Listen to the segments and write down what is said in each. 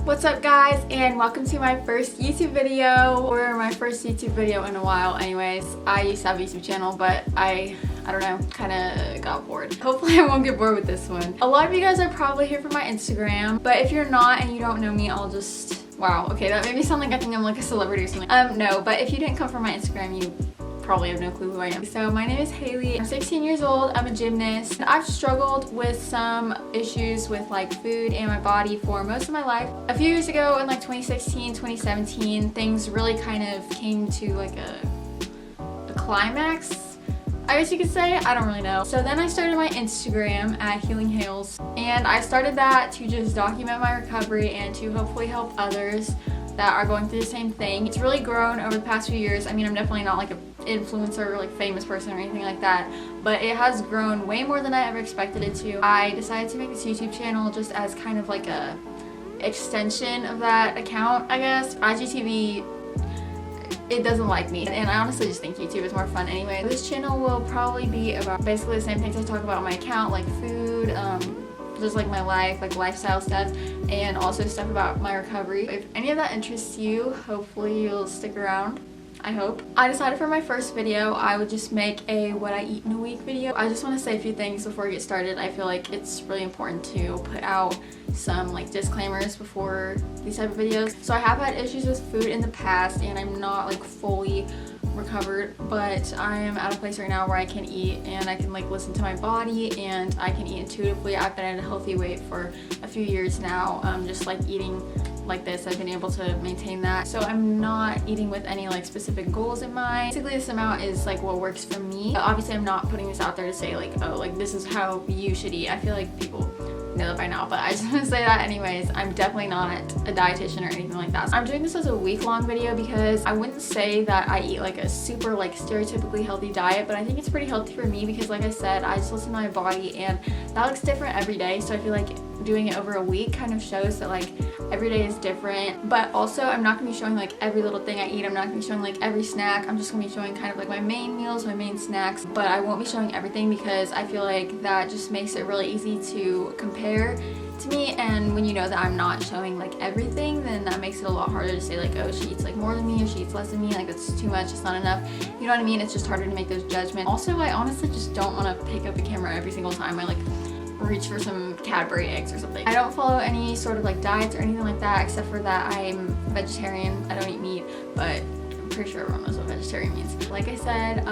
What's up guys, and welcome to my first YouTube video, or my first YouTube video in a while. Anyways, I used to have a YouTube channel, but I don't know, kind of got bored. Hopefully I won't get bored with this one. A lot of you guys are probably here from my Instagram, but if you're not and you don't know me, I'll just, wow, okay, that made me sound like I think I'm like a celebrity or something. No, but if you didn't come from my Instagram, you probably have no clue who I am. So my name is Haley. I'm 16 years old. I'm a gymnast. I've struggled with some issues with like food and my body for most of my life. A few years ago in like 2016, 2017, things really kind of came to like a climax, I guess you could say. I don't really know. So then I started my Instagram at Healing Hales, and I started that to just document my recovery and to hopefully help others that are going through the same thing. It's really grown over the past few years. I mean, I'm definitely not like an influencer or like famous person or anything like that, but it has grown way more than I ever expected it to. I decided to make this YouTube channel just as kind of like a extension of that account, I guess. IGTV, it doesn't like me, and I honestly just think YouTube is more fun anyway. This channel will probably be about basically the same things I talk about on my account, like food, just like my life, like lifestyle stuff, and also stuff about my recovery. If any of that interests you, hopefully you'll stick around. I hope. I decided for my first video I would just make a what I eat in a week video. I just want to say a few things before we get started. I feel like it's really important to put out some like disclaimers before these type of videos. So I have had issues with food in the past, and I'm not like fully recovered, but I am at a place right now where I can eat and I can like listen to my body and I can eat intuitively. I've been at a healthy weight for a few years now, just like eating like this. I've been able to maintain that, so I'm not eating with any like specific goals in mind. Basically this amount is like what works for me. Obviously I'm not putting this out there to say like, oh, like this is how you should eat. I feel like people know that by now, but I just want to say that anyways. I'm definitely not a dietitian or anything like that. So I'm doing this as a week-long video because I wouldn't say that I eat like a super like stereotypically healthy diet, but I think it's pretty healthy for me because like I said, I just listen to my body and that looks different every day. So I feel like doing it over a week kind of shows that like every day is different. But also I'm not gonna be showing like every little thing I eat. I'm not gonna be showing like every snack. I'm just gonna be showing kind of like my main meals, my main snacks, but I won't be showing everything because I feel like that just makes it really easy to compare to me. And when you know that I'm not showing like everything, then that makes it a lot harder to say like, oh, she eats like more than me or she eats less than me, like it's too much, it's not enough, you know what I mean? It's just harder to make those judgments. Also, I honestly just don't want to pick up a camera every single time I like reach for some Cadbury eggs or something. I don't follow any sort of like diets or anything like that, except for that I'm vegetarian. I don't eat meat, but I'm pretty sure everyone knows what vegetarian means. Like I said,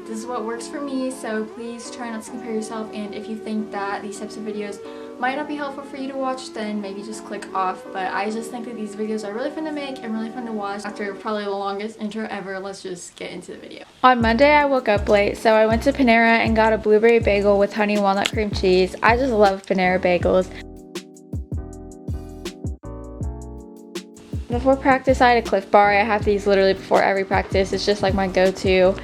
this is what works for me, so please try not to compare yourself, and if you think that these types of videos might not be helpful for you to watch, then maybe just click off. But I just think that these videos are really fun to make and really fun to watch. After probably the longest intro ever, let's just get into the video. On Monday I woke up late, so I went to Panera and got a blueberry bagel with honey walnut cream cheese. I just love Panera bagels. Before practice I had a Cliff Bar. I have these literally before every practice. It's just like my go-to.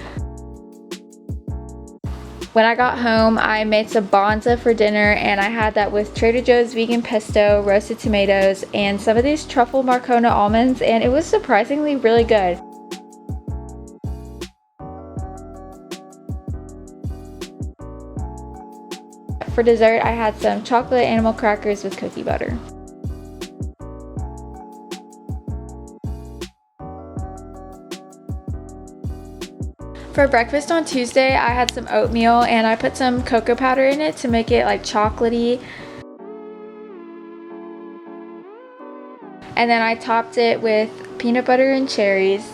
When I got home, I made some bonza for dinner, and I had that with Trader Joe's vegan pesto, roasted tomatoes, and some of these truffle Marcona almonds, and it was surprisingly really good. For dessert, I had some chocolate animal crackers with cookie butter. For breakfast on Tuesday, I had some oatmeal and I put some cocoa powder in it to make it like chocolatey. And then I topped it with peanut butter and cherries.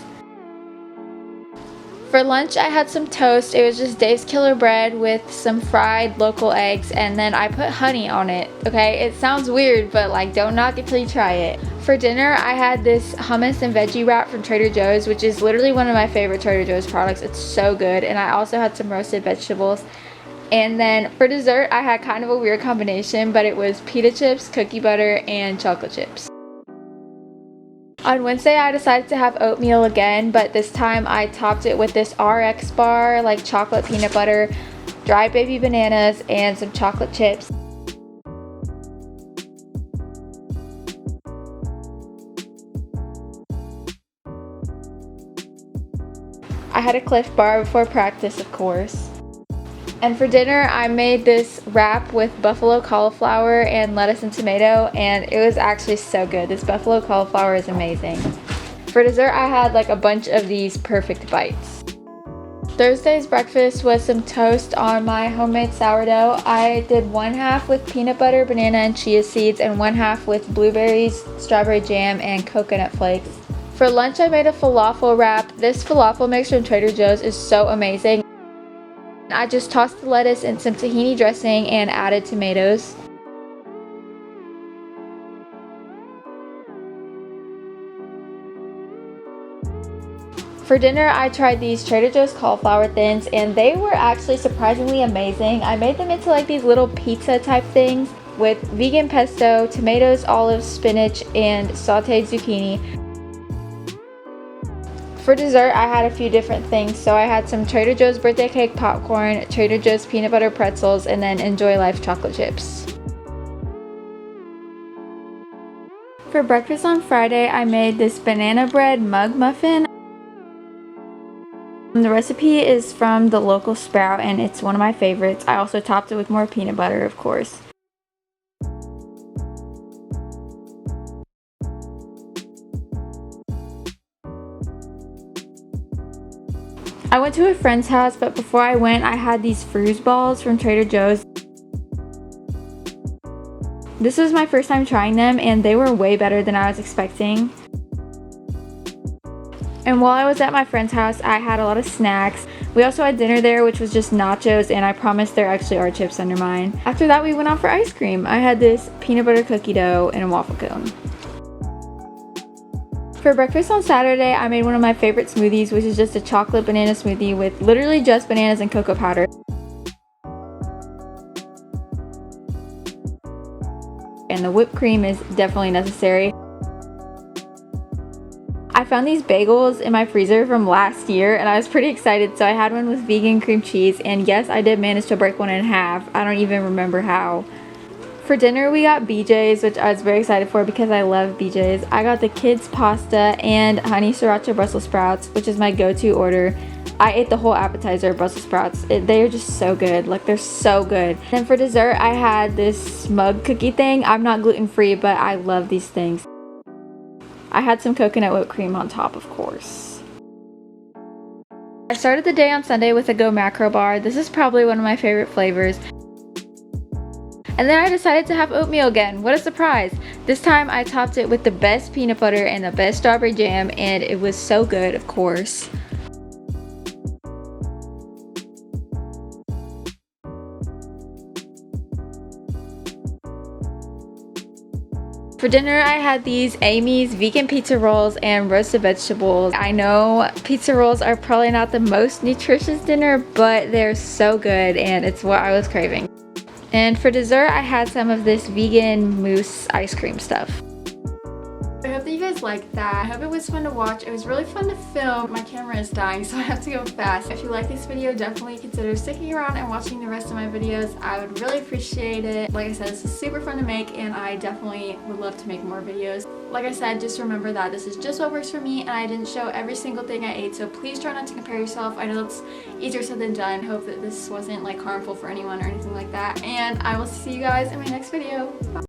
For lunch, I had some toast. It was just Dave's Killer Bread with some fried local eggs, and then I put honey on it. Okay, it sounds weird, but like don't knock it till you try it. For dinner, I had this hummus and veggie wrap from Trader Joe's, which is literally one of my favorite Trader Joe's products. It's so good. And I also had some roasted vegetables. And then for dessert, I had kind of a weird combination, but it was pita chips, cookie butter, and chocolate chips. On Wednesday, I decided to have oatmeal again, but this time I topped it with this RX bar, like chocolate peanut butter, dried baby bananas, and some chocolate chips. I had a Cliff Bar before practice, of course. And for dinner, I made this wrap with buffalo cauliflower and lettuce and tomato, and it was actually so good. This buffalo cauliflower is amazing. For dessert, I had like a bunch of these perfect bites. Thursday's breakfast was some toast on my homemade sourdough. I did 1/2 with peanut butter, banana, and chia seeds, and 1/2 with blueberries, strawberry jam, and coconut flakes. For lunch, I made a falafel wrap. This falafel mix from Trader Joe's is so amazing. I just tossed the lettuce in some tahini dressing and added tomatoes. For dinner, I tried these Trader Joe's cauliflower thins, and they were actually surprisingly amazing. I made them into like these little pizza type things with vegan pesto, tomatoes, olives, spinach, and sauteed zucchini. For dessert, I had a few different things. So I had some Trader Joe's birthday cake popcorn, Trader Joe's peanut butter pretzels, and then Enjoy Life chocolate chips. For breakfast on Friday, I made this banana bread mug muffin. The recipe is from the local Sprout, and it's one of my favorites. I also topped it with more peanut butter, of course. I went to a friend's house, but before I went, I had these fruit balls from Trader Joe's. This was my first time trying them, and they were way better than I was expecting. And while I was at my friend's house, I had a lot of snacks. We also had dinner there, which was just nachos, and I promise there actually are chips under mine. After that, we went out for ice cream. I had this peanut butter cookie dough and a waffle cone. For breakfast on Saturday, I made one of my favorite smoothies, which is just a chocolate banana smoothie with literally just bananas and cocoa powder. And the whipped cream is definitely necessary. I found these bagels in my freezer from last year, and I was pretty excited, so I had one with vegan cream cheese, and yes, I did manage to break one in half. I don't even remember how. For dinner, we got BJ's, which I was very excited for because I love BJ's. I got the kids pasta and honey sriracha Brussels sprouts, which is my go-to order. I ate the whole appetizer of Brussels sprouts. They're just so good. Like, they're so good. Then for dessert, I had this mug cookie thing. I'm not gluten-free, but I love these things. I had some coconut whipped cream on top, of course. I started the day on Sunday with a Go Macro bar. This is probably one of my favorite flavors. And then I decided to have oatmeal again. What a surprise. This time I topped it with the best peanut butter and the best strawberry jam, and it was so good, of course. For dinner, I had these Amy's vegan pizza rolls and roasted vegetables. I know pizza rolls are probably not the most nutritious dinner, but they're so good, and it's what I was craving. And for dessert, I had some of this vegan mousse ice cream stuff. I hope that you guys liked that. I hope it was fun to watch. It was really fun to film. My camera is dying, so I have to go fast. If you like this video, definitely consider sticking around and watching the rest of my videos. I would really appreciate it. Like I said, this is super fun to make, and I definitely would love to make more videos. Like I said, just remember that this is just what works for me, and I didn't show every single thing I ate, so please try not to compare yourself. I know it's easier said than done. Hope that this wasn't like harmful for anyone or anything like that, and I will see you guys in my next video. Bye.